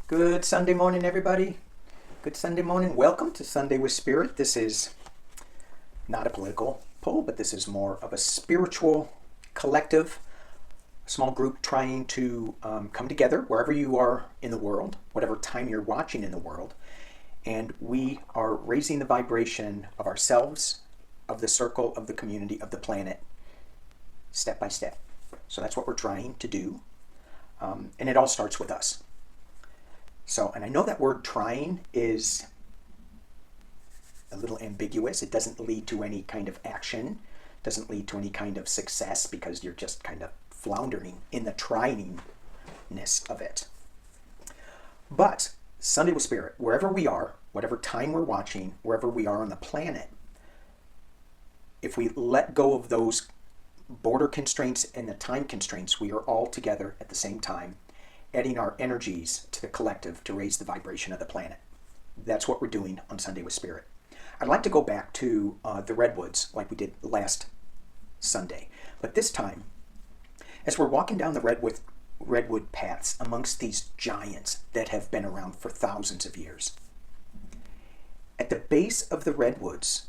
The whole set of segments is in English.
Good Sunday morning, everybody. Good Sunday morning. Welcome to Sunday with Spirit. This is not a political poll, but this is more of a spiritual collective, small group trying to come together wherever you are in the world, whatever time you're watching in the world. And we are raising the vibration of ourselves, of the circle, of the community, of the planet, step by step. So that's what we're trying to do. And it all starts with us. So, and I know that word trying is a little ambiguous. It doesn't lead to any kind of action, doesn't lead to any kind of success because you're just kind of floundering in the tryingness of it. But Sunday with Spirit, wherever we are, whatever time we're watching, wherever we are on the planet, if we let go of those border constraints and the time constraints, we are all together at the same time, adding our energies to the collective to raise the vibration of the planet. That's what we're doing on Sunday with Spirit. I'd like to go back to the Redwoods like we did last Sunday. But this time, as we're walking down the redwood paths amongst these giants that have been around for thousands of years, at the base of the redwoods,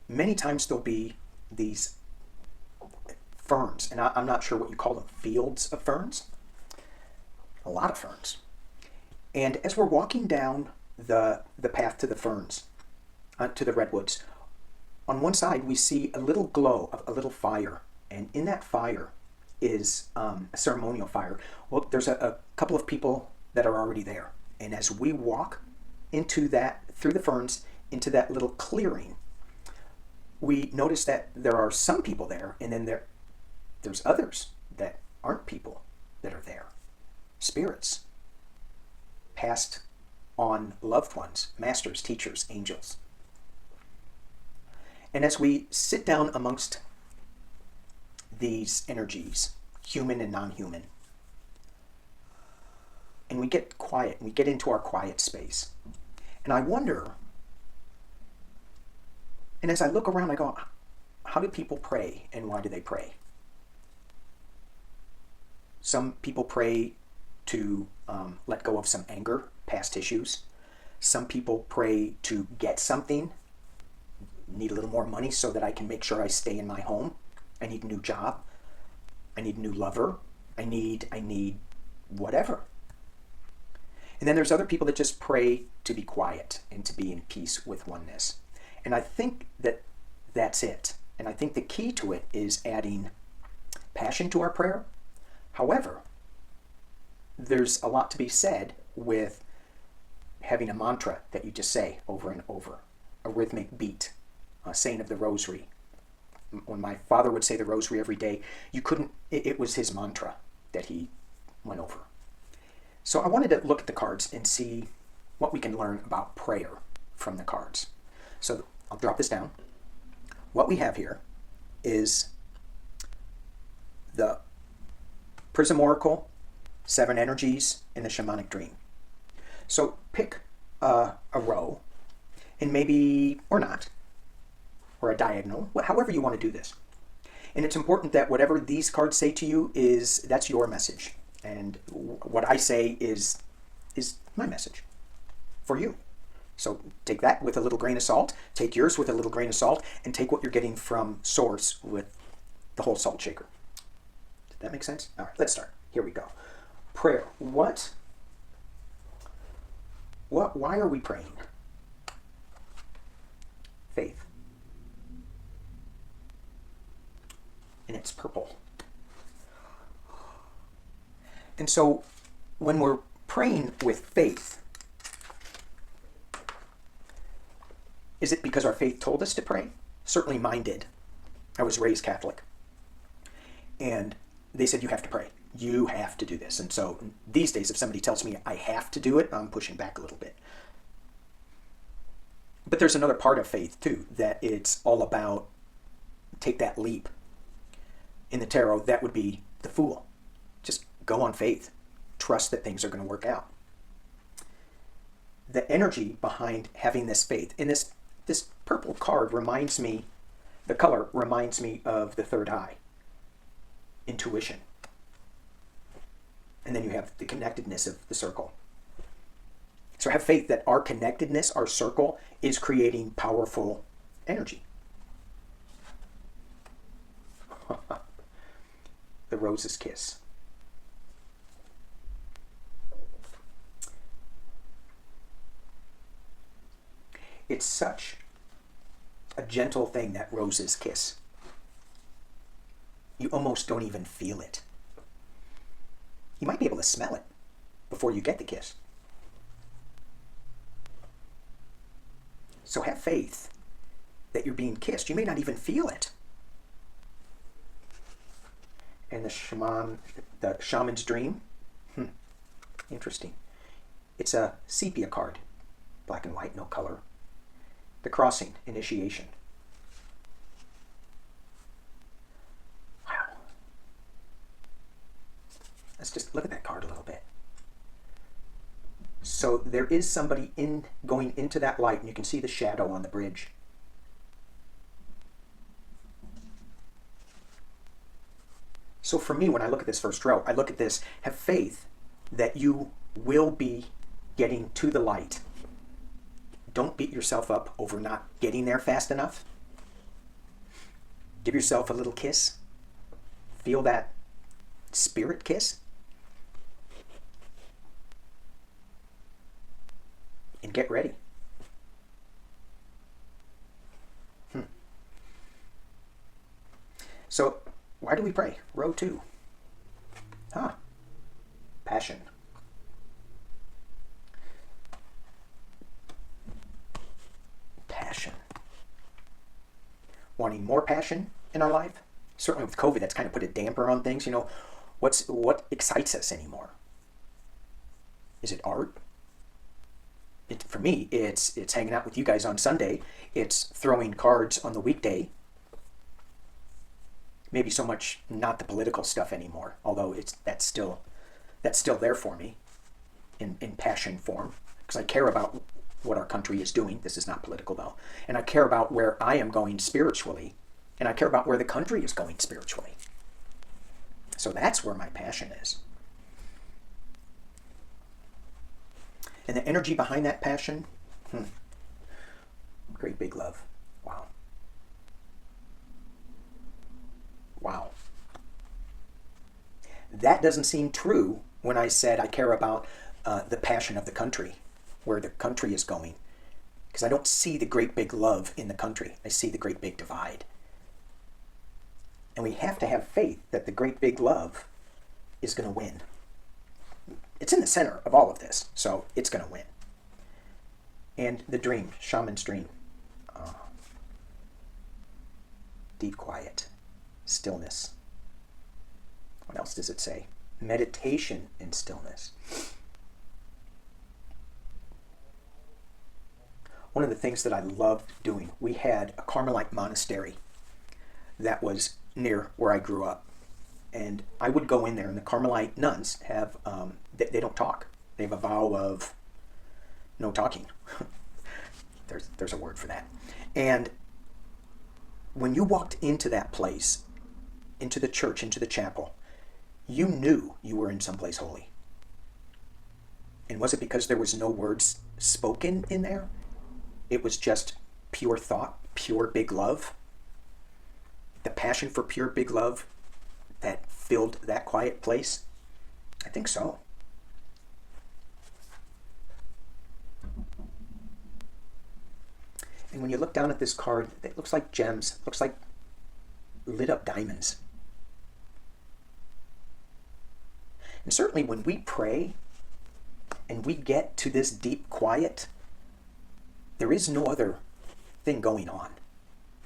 many times there'll be these ferns, and I'm not sure what you call them, fields of ferns. A lot of ferns. And as we're walking down the path to the ferns, to the redwoods, on one side we see a little glow of a little fire. And in that fire is a ceremonial fire. Well, there's a couple of people that are already there. And as we walk into that, through the ferns, into that little clearing, we notice that there are some people there, and then there's others that aren't people that are there. Spirits, passed on loved ones, masters, teachers, angels. And as we sit down amongst these energies, human and non-human, and we get quiet, we get into our quiet space. And I wonder, and as I look around, I go, how do people pray and why do they pray? Some people pray to let go of some anger, past issues. Some people pray to get something, need a little more money so that I can make sure I stay in my home. I need a new job. I need a new lover. I need whatever. And then there's other people that just pray to be quiet and to be in peace with oneness. And I think that that's it. And I think the key to it is adding passion to our prayer. However, there's a lot to be said with having a mantra that you just say over and over, a rhythmic beat, a saying of the rosary. When my father would say the rosary every day, it was his mantra that he went over. So I wanted to look at the cards and see what we can learn about prayer from the cards. So I'll drop this down. What we have here is the Prism Oracle, 7 energies, in the shamanic dream. So pick a row, and maybe, or not, or a diagonal, however you want to do this. And it's important that whatever these cards say to you that's your message. And what I say is my message for you. So take that with a little grain of salt, take yours with a little grain of salt, and take what you're getting from source with the whole salt shaker. Did that make sense? All right, let's start. Here we go. Prayer. Why are we praying? Faith. And it's purple. And so when we're praying with faith, is it because our faith told us to pray? Certainly mine did. I was raised Catholic. And they said, you have to pray. You have to do this. And so these days, if somebody tells me I have to do it, I'm pushing back a little bit. But there's another part of faith, too, that it's all about take that leap. In the tarot, that would be the Fool. Just go on faith. Trust that things are going to work out. The energy behind having this faith, and this purple card reminds me, the color reminds me of the third eye. Intuition. And then you have the connectedness of the circle. So have faith that our connectedness, our circle, is creating powerful energy. The rose's kiss. It's such a gentle thing, that rose's kiss. You almost don't even feel it. You might be able to smell it before you get the kiss. So have faith that you're being kissed. You may not even feel it. And the shaman's dream. Interesting. It's a sepia card, black and white, no color. The crossing, initiation. Wow. Let's just look at that card a little bit. So there is somebody going into that light, and you can see the shadow on the bridge. So for me, when I look at this first row, I look at this, have faith that you will be getting to the light. Don't beat yourself up over not getting there fast enough. Give yourself a little kiss. Feel that spirit kiss. And get ready. So, why do we pray? Row 2. Passion. Passion. Wanting more passion in our life? Certainly with COVID, that's kind of put a damper on things. You know, what excites us anymore? Is it art? For me, it's hanging out with you guys on Sunday. It's throwing cards on the weekday. Maybe so much not the political stuff anymore, although that's still there for me in passion form, because I care about what our country is doing. This is not political though. And I care about where I am going spiritually, and I care about where the country is going spiritually. So that's where my passion is. And the energy behind that passion, great big love. Wow. Wow. That doesn't seem true when I said I care about the passion of the country, where the country is going. Because I don't see the great big love in the country. I see the great big divide. And we have to have faith that the great big love is going to win. It's in the center of all of this, so it's going to win. And the dream, shaman's dream. Deep quiet, stillness. What else does it say? Meditation in stillness. One of the things that I loved doing, we had a Carmelite monastery that was near where I grew up. And I would go in there, and the Carmelite nuns have, they don't talk. They have a vow of no talking. There's a word for that. And when you walked into that place, into the church, into the chapel, you knew you were in someplace holy. And was it because there was no words spoken in there? It was just pure thought, pure big love. The passion for pure big love that filled that quiet place? I think so. And when you look down at this card, it looks like gems, looks like lit up diamonds. And certainly when we pray and we get to this deep quiet, there is no other thing going on.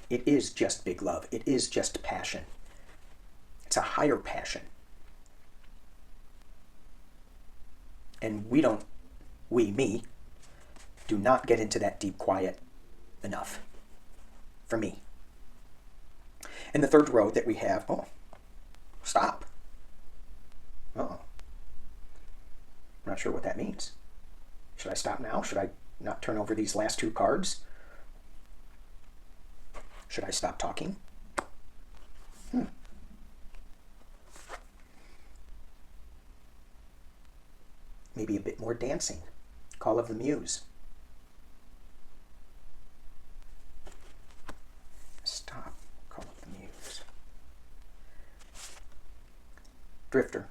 It is just big love. It is just passion. It's a higher passion. And me, do not get into that deep quiet enough. For me. And the third row that we have, stop. I'm not sure what that means. Should I stop now? Should I not turn over these last 2 cards? Should I stop talking? Maybe a bit more dancing. Call of the Muse. Stop. Call of the Muse. Drifter.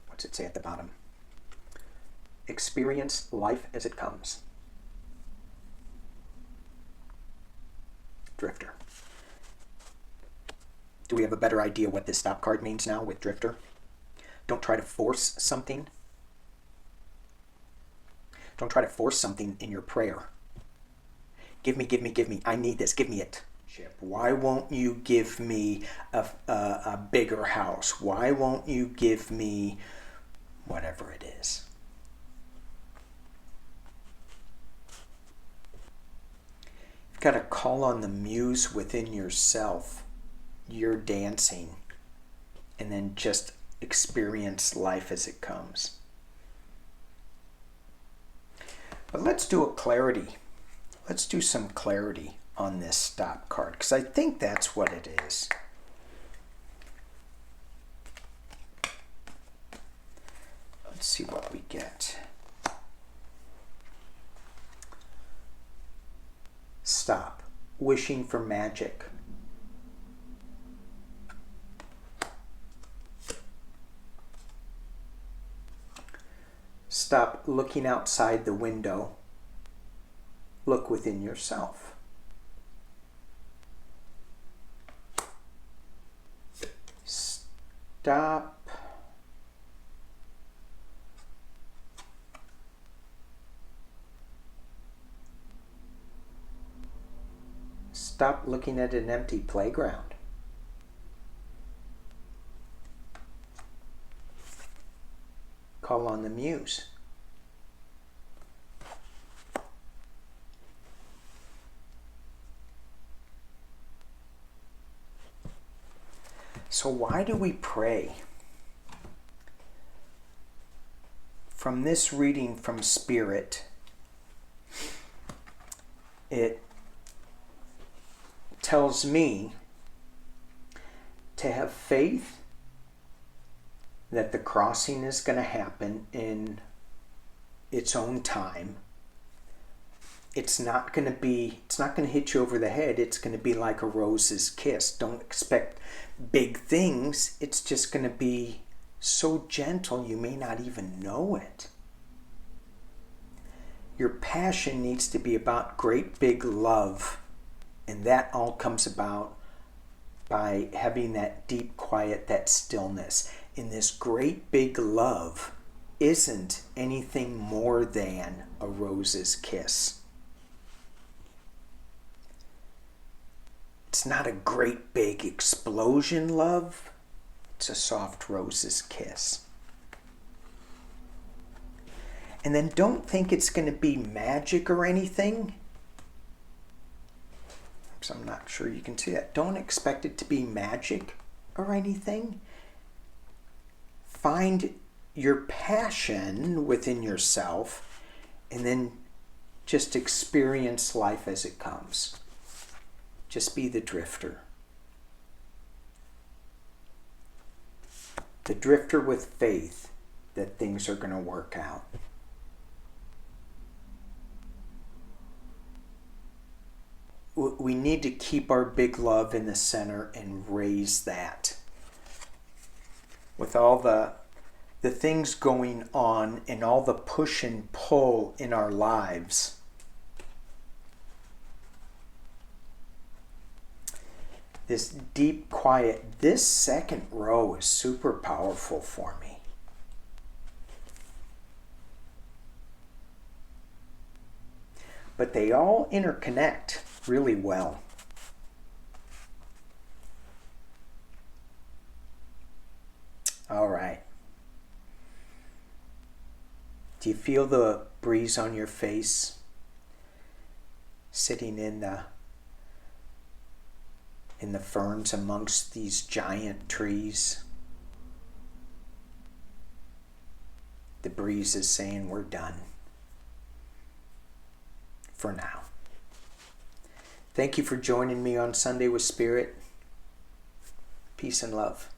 What's it say at the bottom? Experience life as it comes. Drifter. Do we have a better idea what this stop card means now with Drifter? Don't try to force something. Don't try to force something in your prayer. Give me, give me, give me. I need this. Give me it. Why won't you give me a bigger house? Why won't you give me whatever it is? You've got to call on the muse within yourself. You're dancing. And then just experience life as it comes. But let's do a clarity. Let's do some clarity on this stop card, because I think that's what it is. Let's see what we get. Stop. Wishing for magic. Stop looking outside the window. Look within yourself. Stop looking at an empty playground. Call on the muse. So why do we pray? From this reading from Spirit, it tells me to have faith that the crossing is going to happen in its own time. It's not going to hit you over the head. It's going to be like a rose's kiss. Don't expect big things. It's just going to be so gentle you may not even know it. Your passion needs to be about great big love. And that all comes about by having that deep quiet, that stillness. And this great big love isn't anything more than a rose's kiss. It's not a great big explosion love. It's a soft rose's kiss. And then don't think it's going to be magic or anything. So I'm not sure you can see that. Don't expect it to be magic or anything. Find your passion within yourself and then just experience life as it comes. Just be the drifter. The drifter with faith that things are going to work out. We need to keep our big love in the center and raise that. With all the things going on and all the push and pull in our lives, this deep quiet, this second row is super powerful for me. But they all interconnect really well. All right. Do you feel the breeze on your face? Sitting in the ferns amongst these giant trees. The breeze is saying we're done. For now. Thank you for joining me on Sunday with Spirit. Peace and love.